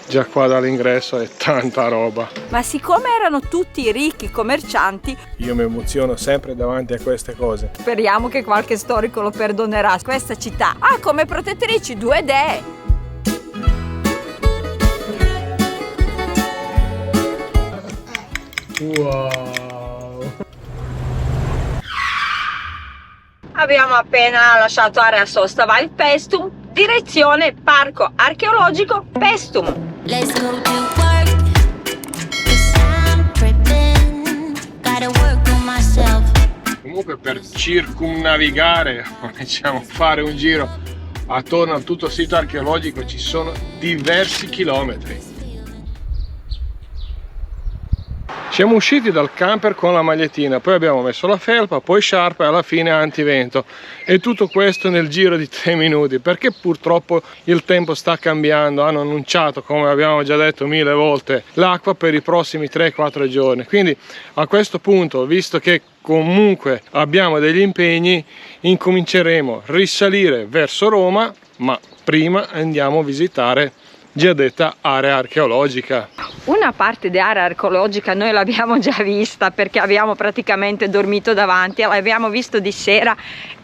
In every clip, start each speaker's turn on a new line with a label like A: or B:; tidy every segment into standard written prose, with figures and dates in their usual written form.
A: Già qua dall'ingresso è tanta roba.
B: Ma siccome erano tutti ricchi commercianti,
A: Io mi emoziono sempre davanti a queste cose.
B: speriamo che qualche storico lo perdonerà. Questa città ha come protettrici due dee.
A: Wow!
B: Abbiamo appena lasciato area sosta Val Pestum, direzione Parco Archeologico Pestum.
C: Let's go to work, 'cause I'm tripping. Gotta work on myself.
A: Comunque per circumnavigare, diciamo fare un giro attorno a tutto il sito archeologico ci sono diversi chilometri. Siamo usciti dal camper con la magliettina, poi abbiamo messo la felpa, poi sciarpa e alla fine antivento, e tutto questo nel giro di 3 minuti, perché purtroppo il tempo sta cambiando. Hanno annunciato, come abbiamo già detto 1000 volte, l'acqua per i prossimi 3-4 giorni, quindi a questo punto, visto che comunque abbiamo degli impegni, incominceremo a risalire verso Roma, ma prima andiamo a visitare già detta area archeologica.
B: Una parte di area archeologica noi l'abbiamo già vista, perché abbiamo praticamente dormito davanti, l'abbiamo visto di sera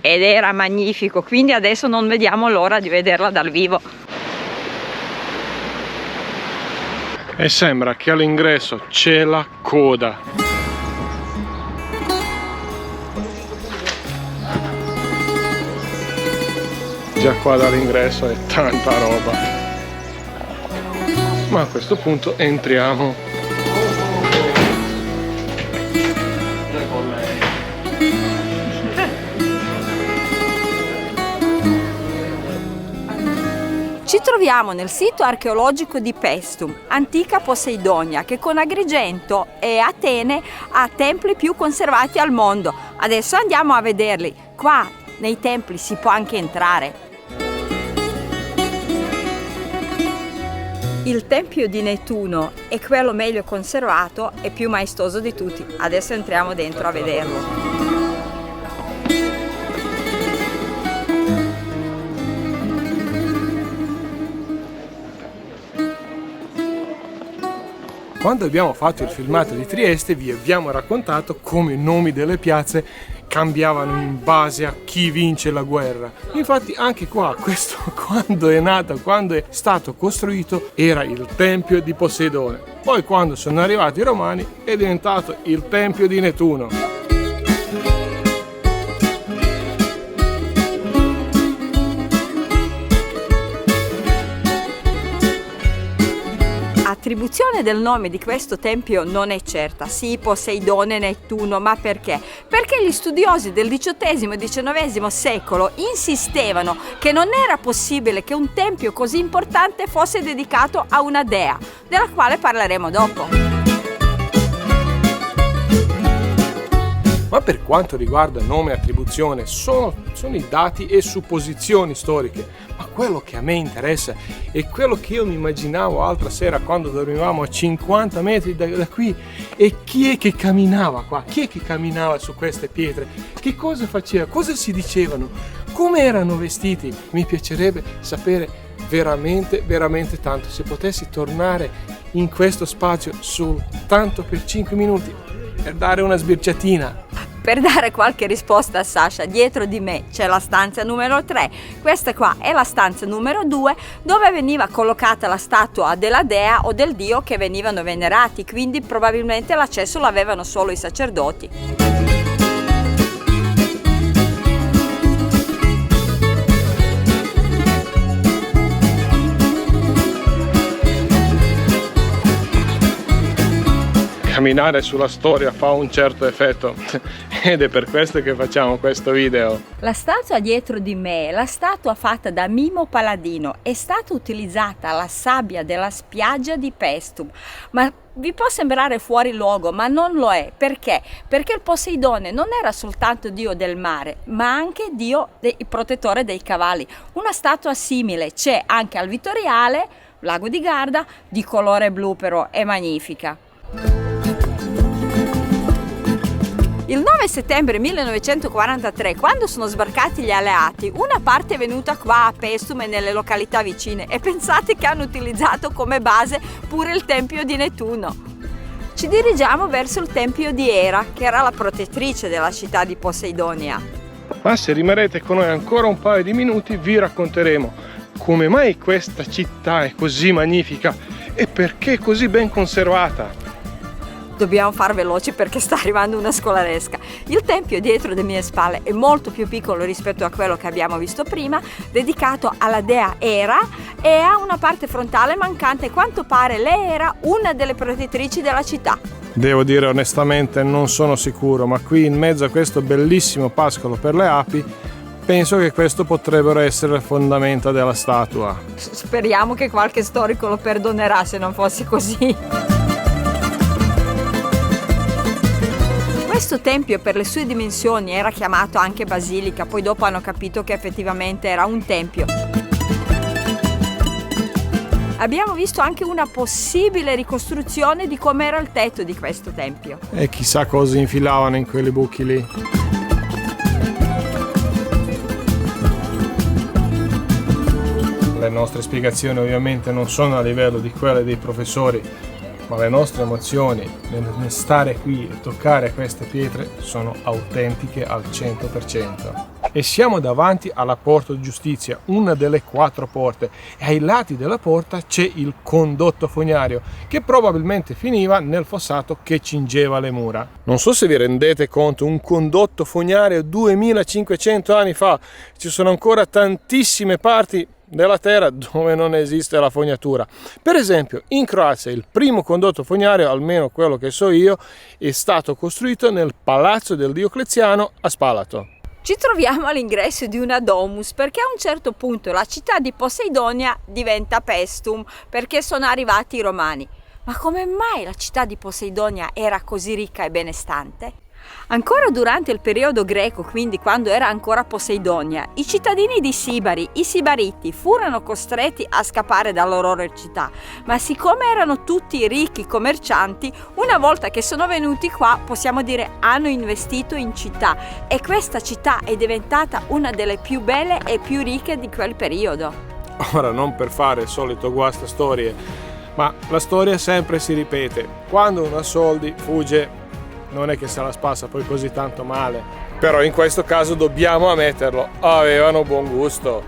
B: ed era magnifico, quindi adesso non vediamo l'ora di vederla dal vivo.
A: E sembra che all'ingresso c'è la coda. Già qua dall'ingresso è tanta roba. Ma a questo punto entriamo.
B: Ci troviamo nel sito archeologico di Pestum, antica Poseidonia, che con Agrigento e Atene ha templi più conservati al mondo. Adesso andiamo a vederli. Qua nei templi si può anche entrare. Il tempio di Nettuno è quello meglio conservato e più maestoso di tutti. Adesso entriamo dentro a vederlo.
A: Quando abbiamo fatto il filmato di Trieste vi abbiamo raccontato come i nomi delle piazze cambiavano in base a chi vince la guerra. Infatti anche qua, questo quando è nato, quando è stato costruito, era il Tempio di Poseidone. Poi quando sono arrivati i Romani è diventato il Tempio di Nettuno.
B: L'attribuzione del nome di questo tempio non è certa, sì, Poseidone, Nettuno, ma perché? Perché gli studiosi del XVIII e XIX secolo insistevano che non era possibile che un tempio così importante fosse dedicato a una dea, della quale parleremo dopo.
A: Ma per quanto riguarda nome e attribuzione sono i dati e supposizioni storiche, ma quello che a me interessa è quello che io mi immaginavo l'altra sera quando dormivamo a 50 metri da qui, e chi è che camminava qua, chi è che camminava su queste pietre, che cosa faceva, cosa si dicevano, come erano vestiti. Mi piacerebbe sapere veramente, veramente tanto. Se potessi tornare in questo spazio soltanto per 5 minuti per dare una sbirciatina.
B: Per dare qualche risposta a Sasha, dietro di me c'è la stanza numero 3, questa qua è la stanza numero 2, dove veniva collocata la statua della dea o del dio che venivano venerati, quindi probabilmente l'accesso l'avevano solo i sacerdoti.
A: Camminare sulla storia fa un certo effetto ed è per questo che facciamo questo video.
B: La statua dietro di me è la statua fatta da Mimo Paladino, è stata utilizzata la sabbia della spiaggia di Pestum, ma vi può sembrare fuori luogo, ma non lo è. Perché? Perché il Poseidone non era soltanto dio del mare, ma anche dio protettore dei cavalli. Una statua simile c'è anche al Vittoriale, Lago di Garda, di colore blu però, è magnifica. Il 9 settembre 1943, quando sono sbarcati gli alleati, una parte è venuta qua a Paestum e nelle località vicine e pensate che hanno utilizzato come base pure il tempio di Nettuno. Ci dirigiamo verso il tempio di Hera, che era la protettrice della città di Poseidonia.
A: Ma se rimarrete con noi ancora un paio di minuti vi racconteremo come mai questa città è così magnifica e perché è così ben conservata.
B: Dobbiamo far veloci perché sta arrivando una scolaresca. Il tempio dietro le mie spalle è molto più piccolo rispetto a quello che abbiamo visto prima, dedicato alla dea Hera, e ha una parte frontale mancante. A quanto pare lei era una delle protettrici della città.
A: Devo dire onestamente non sono sicuro, ma qui in mezzo a questo bellissimo pascolo per le api penso che questo potrebbero essere le fondamenta della statua.
B: Speriamo che qualche storico lo perdonerà se non fosse così. Questo tempio per le sue dimensioni era chiamato anche basilica, poi dopo hanno capito che effettivamente era un tempio. Abbiamo visto anche una possibile ricostruzione di com'era il tetto di questo tempio.
A: E chissà cosa infilavano in quei buchi lì. Le nostre spiegazioni ovviamente non sono a livello di quelle dei professori, ma le nostre emozioni nel stare qui e toccare queste pietre sono autentiche al 100%. E siamo davanti alla Porta di Giustizia, una delle 4 porte, e ai lati della porta c'è il condotto fognario che probabilmente finiva nel fossato che cingeva le mura. Non so se vi rendete conto, un condotto fognario 2500 anni fa, ci sono ancora tantissime parti della terra dove non esiste la fognatura. Per esempio in Croazia il primo condotto fognario, almeno quello che so io, è stato costruito nel palazzo del Diocleziano a Spalato.
B: Ci troviamo all'ingresso di una domus perché a un certo punto la città di Poseidonia diventa Paestum perché sono arrivati i romani. Ma come mai la città di Poseidonia era così ricca e benestante? Ancora durante il periodo greco, quindi quando era ancora Poseidonia, i cittadini di Sibari, i Sibariti, furono costretti a scappare dalla loro città, ma siccome erano tutti ricchi commercianti, una volta che sono venuti qua, possiamo dire, hanno investito in città e questa città è diventata una delle più belle e più ricche di quel periodo.
A: Ora, non per fare il solito guasta storie, ma la storia sempre si ripete: quando uno ha soldi fugge, non è che se la spassa poi così tanto male. Però in questo caso dobbiamo ammetterlo, avevano buon gusto.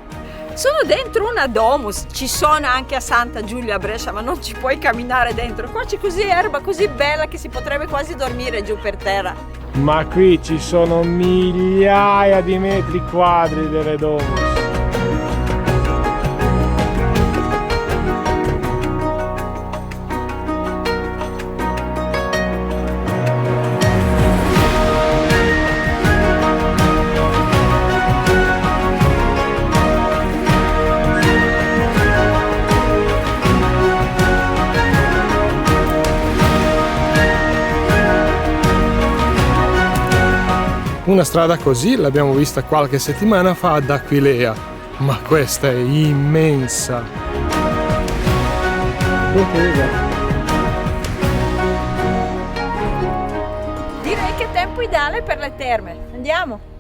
B: Sono dentro una domus, ci sono anche a Santa Giulia a Brescia, ma non ci puoi camminare dentro. Qua c'è così erba così bella che si potrebbe quasi dormire giù per terra.
A: Ma qui ci sono migliaia di metri quadri delle domus. Una strada così l'abbiamo vista qualche settimana fa ad Aquileia, ma questa è immensa.
B: Direi che è tempo ideale per le terme. Andiamo!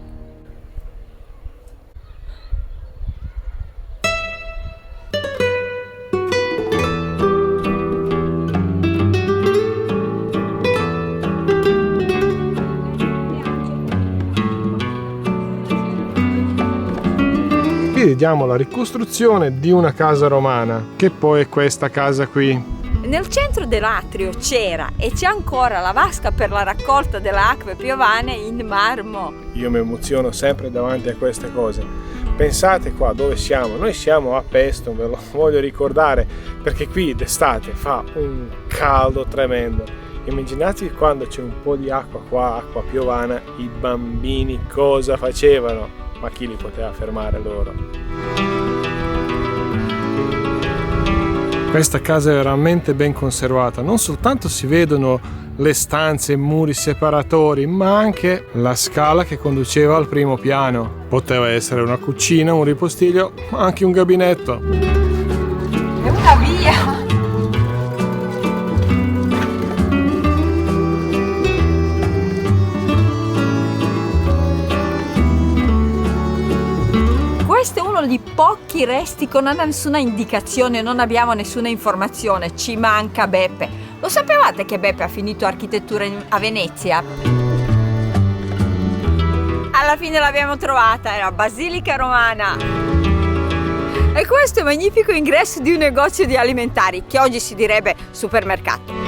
A: Vediamo la ricostruzione di una casa romana, che poi è questa casa qui.
B: Nel centro dell'atrio c'era e c'è ancora la vasca per la raccolta delle acque piovane in marmo.
A: Io mi emoziono sempre davanti a queste cose. Pensate qua dove siamo, noi siamo a Paestum, ve lo voglio ricordare, perché qui d'estate fa un caldo tremendo. Immaginate quando c'è un po' di acqua qua, acqua piovana, i bambini cosa facevano? Ma chi li poteva fermare loro? Questa casa è veramente ben conservata, non soltanto si vedono le stanze e muri separatori, ma anche la scala che conduceva al primo piano. Poteva essere una cucina, un ripostiglio, ma anche un gabinetto.
B: È una via! pochi resti con nessuna indicazione, non abbiamo nessuna informazione, ci manca Beppe. Lo sapevate che Beppe ha finito architettura a Venezia? Alla fine l'abbiamo trovata, era Basilica Romana. E questo è il magnifico ingresso di un negozio di alimentari, che oggi si direbbe supermercato.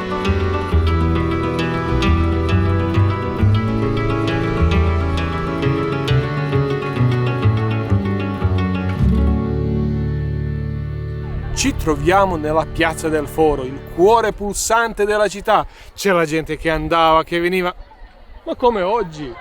A: Ci troviamo nella Piazza del Foro, il cuore pulsante della città. C'è la gente che andava, che veniva, ma come oggi.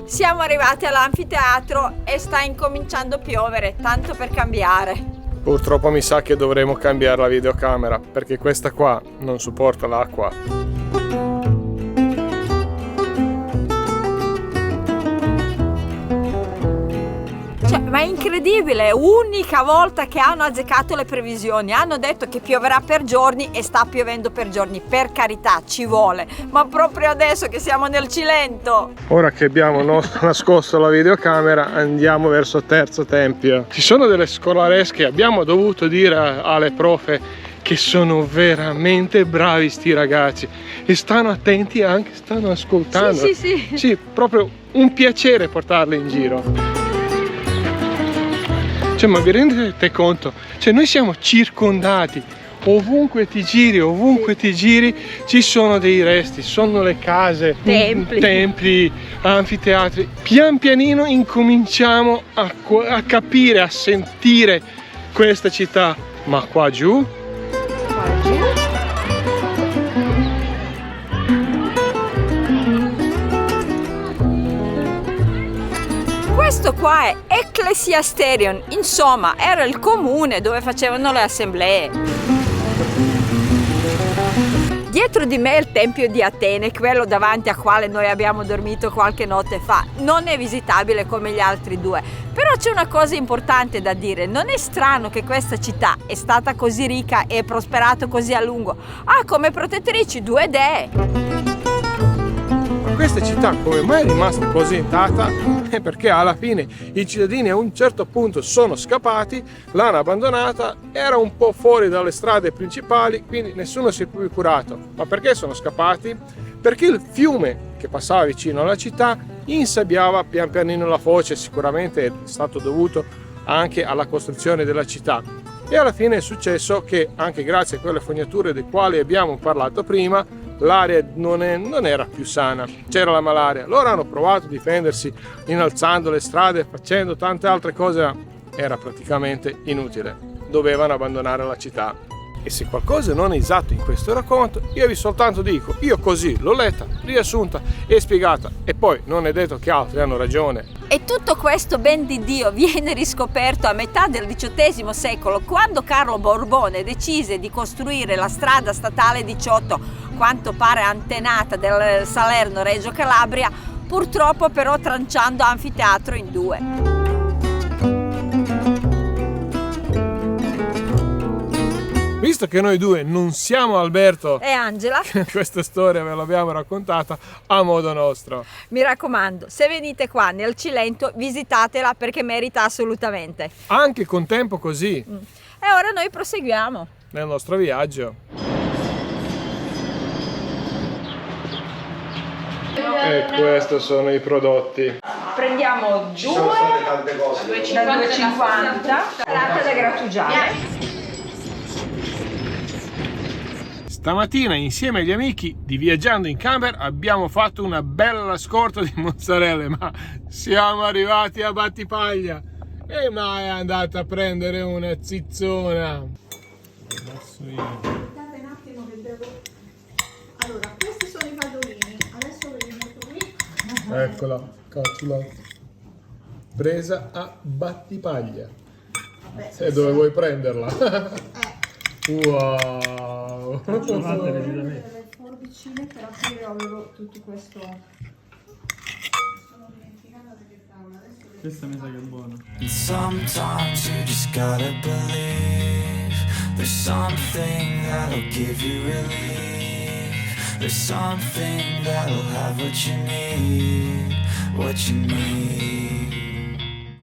B: Siamo arrivati all'anfiteatro e sta incominciando a piovere, tanto per cambiare.
A: Purtroppo mi sa che dovremo cambiare la videocamera, perché questa qua non supporta l'acqua.
B: Ma è incredibile, unica volta che hanno azzeccato le previsioni, hanno detto che pioverà per giorni e sta piovendo per giorni, per carità ci vuole, ma proprio adesso che siamo nel Cilento.
A: Ora che abbiamo nascosto la videocamera andiamo verso Terzo Tempio. Ci sono delle scolaresche, abbiamo dovuto dire alle profe che sono veramente bravi sti ragazzi e stanno attenti e anche stanno ascoltando. Sì, proprio un piacere portarli in giro. Cioè, ma vi rendete conto? Cioè, noi siamo circondati, ovunque ti giri ci sono dei resti, sono le case, templi, anfiteatri. Pian pianino incominciamo a capire, a sentire questa città, ma qua giù?
B: Questo qua è Ecclesiasterion, insomma era il comune dove facevano le assemblee. Dietro di me è il Tempio di Atene, quello davanti a quale noi abbiamo dormito qualche notte fa. Non è visitabile come gli altri due, però c'è una cosa importante da dire. Non è strano che questa città è stata così ricca e prosperato così a lungo. Ha come protettrici due dee.
A: Questa città come mai è rimasta così intatta? È perché alla fine i cittadini a un certo punto sono scappati, l'hanno abbandonata, era un po' fuori dalle strade principali, quindi nessuno si è più curato. Ma perché sono scappati? Perché il fiume che passava vicino alla città insabbiava pian pianino la foce, sicuramente è stato dovuto anche alla costruzione della città. E alla fine è successo che, anche grazie a quelle fognature di quali abbiamo parlato prima, l'aria non era più sana, c'era la malaria. Loro hanno provato a difendersi innalzando le strade, facendo tante altre cose, ma era praticamente inutile. Dovevano abbandonare la città. E se qualcosa non è esatto in questo racconto, io vi soltanto dico, io così l'ho letta, riassunta e spiegata, e poi non è detto che altri hanno ragione.
B: E tutto questo ben di Dio viene riscoperto a metà del XVIII secolo, quando Carlo Borbone decise di costruire la strada statale 18, quanto pare antenata del Salerno-Reggio Calabria, purtroppo però tranciando anfiteatro in due.
A: Visto che noi due non siamo Alberto
B: e Angela,
A: questa storia ve l'abbiamo raccontata a modo nostro.
B: Mi raccomando, se venite qua nel Cilento visitatela perché merita assolutamente.
A: Anche con tempo così.
B: E ora noi proseguiamo
A: nel nostro viaggio. E questi sono i prodotti.
B: Prendiamo due da 2,50, latte da grattugiare.
A: Stamattina insieme agli amici di Viaggiando in Camper abbiamo fatto una bella scorta di mozzarelle, ma siamo arrivati a Battipaglia e mai è andata a prendere una zizzona.
D: Aspettate un attimo che devo... Allora, questi sono i padolini, adesso ve li metto qui.
A: Eccola, cazzola. Presa a Battipaglia.
D: Vabbè,
A: E dove vuoi prenderla? Wow!
D: le forbicine per aprire avevo tutto questo. Sono dimenticata che tavola adesso.
E: Questa mi sa che è buona.
F: Sometimes you just gotta believe there's something that'll give you relief. There's something that'll have what you need, what you need.